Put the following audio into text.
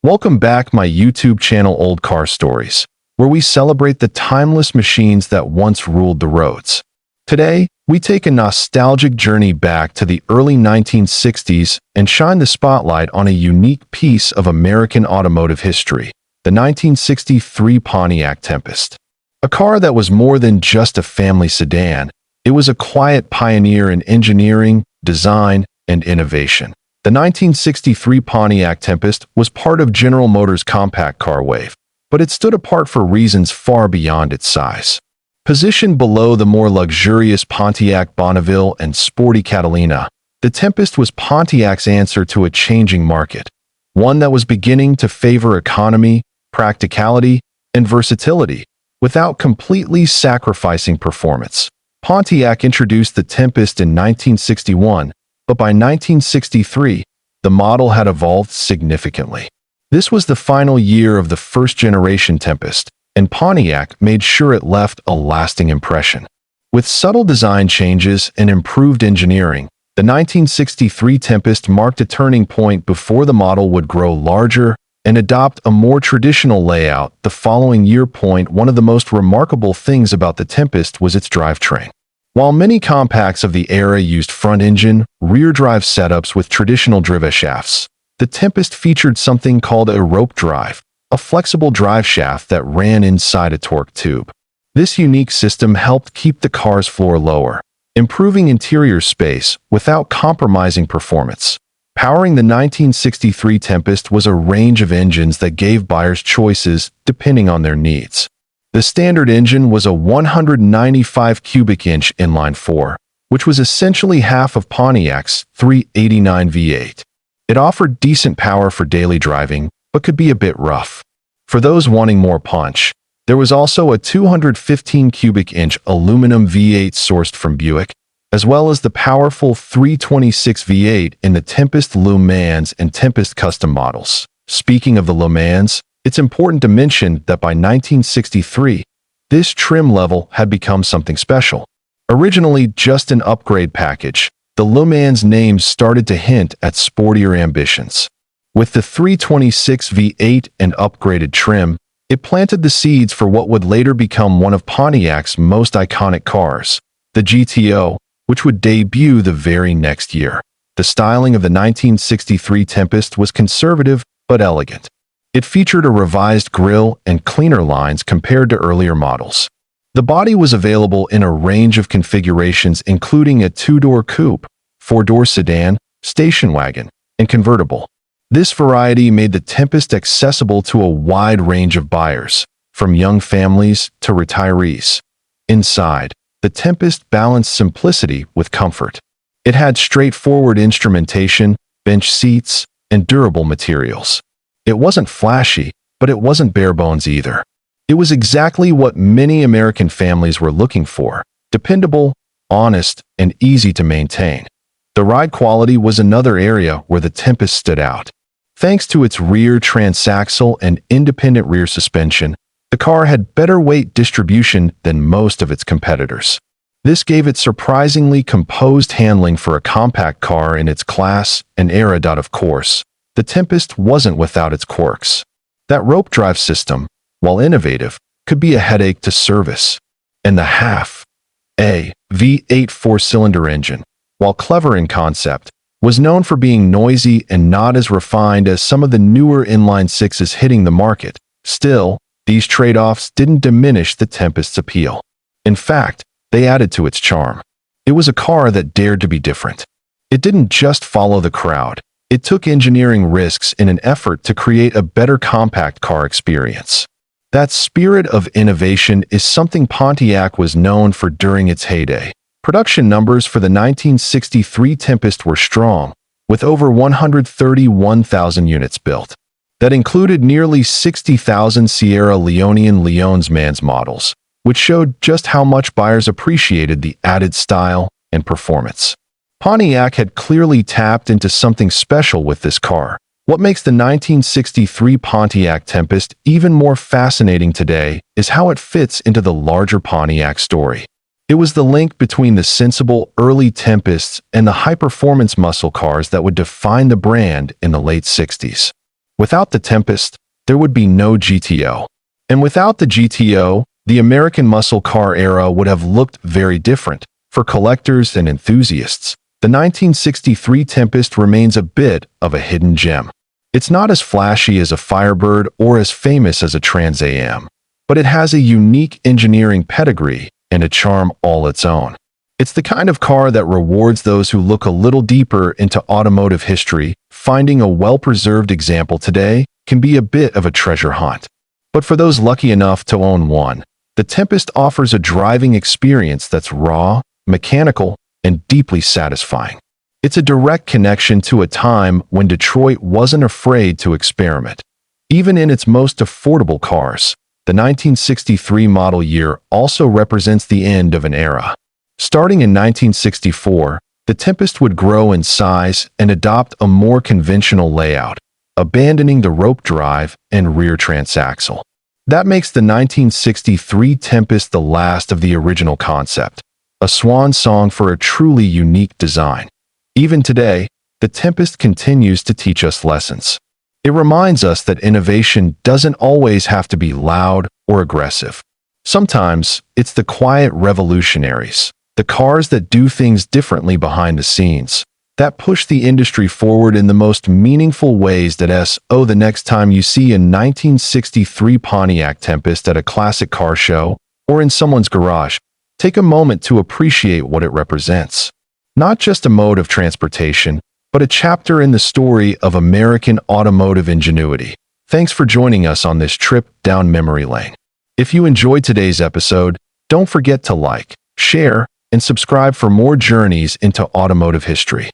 Welcome back my YouTube channel Old Car Stories, where we celebrate the timeless machines that once ruled the roads. Today, we take a nostalgic journey back to the early 1960s and shine the spotlight on a unique piece of American automotive history, the 1963 Pontiac Tempest. A car that was more than just a family sedan, it was a quiet pioneer in engineering, design, and innovation. The 1963 Pontiac Tempest was part of General Motors' compact car wave, but it stood apart for reasons far beyond its size. Positioned below the more luxurious Pontiac Bonneville and sporty Catalina, the Tempest was Pontiac's answer to a changing market, one that was beginning to favor economy, practicality, and versatility, without completely sacrificing performance. Pontiac introduced the Tempest in 1961, but by 1963, the model had evolved significantly. This was the final year of the first-generation Tempest, and Pontiac made sure it left a lasting impression. With subtle design changes and improved engineering, the 1963 Tempest marked a turning point before the model would grow larger and adopt a more traditional layout the following year. One of the most remarkable things about the Tempest was its drivetrain. While many compacts of the era used front-engine, rear-drive setups with traditional driveshafts, the Tempest featured something called a rope drive, a flexible drive shaft that ran inside a torque tube. This unique system helped keep the car's floor lower, improving interior space without compromising performance. Powering the 1963 Tempest was a range of engines that gave buyers choices depending on their needs. The standard engine was a 195 cubic inch inline-4, which was essentially half of Pontiac's 389 V8. It offered decent power for daily driving, but could be a bit rough. For those wanting more punch, there was also a 215 cubic inch aluminum V8 sourced from Buick, as well as the powerful 326 V8 in the Tempest Le Mans and Tempest Custom models. Speaking of the Le Mans, it's important to mention that by 1963, this trim level had become something special. Originally just an upgrade package, the Le Mans name started to hint at sportier ambitions. With the 326 V8 and upgraded trim, it planted the seeds for what would later become one of Pontiac's most iconic cars, the GTO, which would debut the very next year. The styling of the 1963 Tempest was conservative but elegant. It featured a revised grille and cleaner lines compared to earlier models. The body was available in a range of configurations including a two-door coupe, four-door sedan, station wagon, and convertible. This variety made the Tempest accessible to a wide range of buyers, from young families to retirees. Inside, the Tempest balanced simplicity with comfort. It had straightforward instrumentation, bench seats, and durable materials. It wasn't flashy, but it wasn't bare bones either. It was exactly what many American families were looking for: dependable, honest, and easy to maintain. The ride quality was another area where the Tempest stood out. Thanks to its rear transaxle and independent rear suspension, the car had better weight distribution than most of its competitors. This gave it surprisingly composed handling for a compact car in its class and era. Of course, the Tempest wasn't without its quirks. That rope drive system, while innovative, could be a headache to service. And the half-A V8 four-cylinder engine, while clever in concept, was known for being noisy and not as refined as some of the newer inline-sixes hitting the market. Still, these trade-offs didn't diminish the Tempest's appeal. In fact, they added to its charm. It was a car that dared to be different. It didn't just follow the crowd. It took engineering risks in an effort to create a better compact car experience. That spirit of innovation is something Pontiac was known for during its heyday. Production numbers for the 1963 Tempest were strong, with over 131,000 units built. That included nearly 60,000 Sierra Leone's Mans models, which showed just how much buyers appreciated the added style and performance. Pontiac had clearly tapped into something special with this car. What makes the 1963 Pontiac Tempest even more fascinating today is how it fits into the larger Pontiac story. It was the link between the sensible early Tempests and the high-performance muscle cars that would define the brand in the late 60s. Without the Tempest, there would be no GTO. And without the GTO, the American muscle car era would have looked very different. For collectors and enthusiasts, the 1963 Tempest remains a bit of a hidden gem. It's not as flashy as a Firebird or as famous as a Trans Am, but it has a unique engineering pedigree and a charm all its own. It's the kind of car that rewards those who look a little deeper into automotive history. Finding a well-preserved example today can be a bit of a treasure hunt. But for those lucky enough to own one, the Tempest offers a driving experience that's raw, mechanical, and deeply satisfying. It's a direct connection to a time when Detroit wasn't afraid to experiment. Even in its most affordable cars, the 1963 model year also represents the end of an era. Starting in 1964, the Tempest would grow in size and adopt a more conventional layout, abandoning the rope drive and rear transaxle. That makes the 1963 Tempest the last of the original concept, a swan song for a truly unique design. Even today, the Tempest continues to teach us lessons. It reminds us that innovation doesn't always have to be loud or aggressive. Sometimes, it's the quiet revolutionaries, the cars that do things differently behind the scenes, that push the industry forward in the most meaningful ways. The next time you see a 1963 Pontiac Tempest at a classic car show or in someone's garage, take a moment to appreciate what it represents. Not just a mode of transportation, but a chapter in the story of American automotive ingenuity. Thanks for joining us on this trip down memory lane. If you enjoyed today's episode, don't forget to like, share, and subscribe for more journeys into automotive history.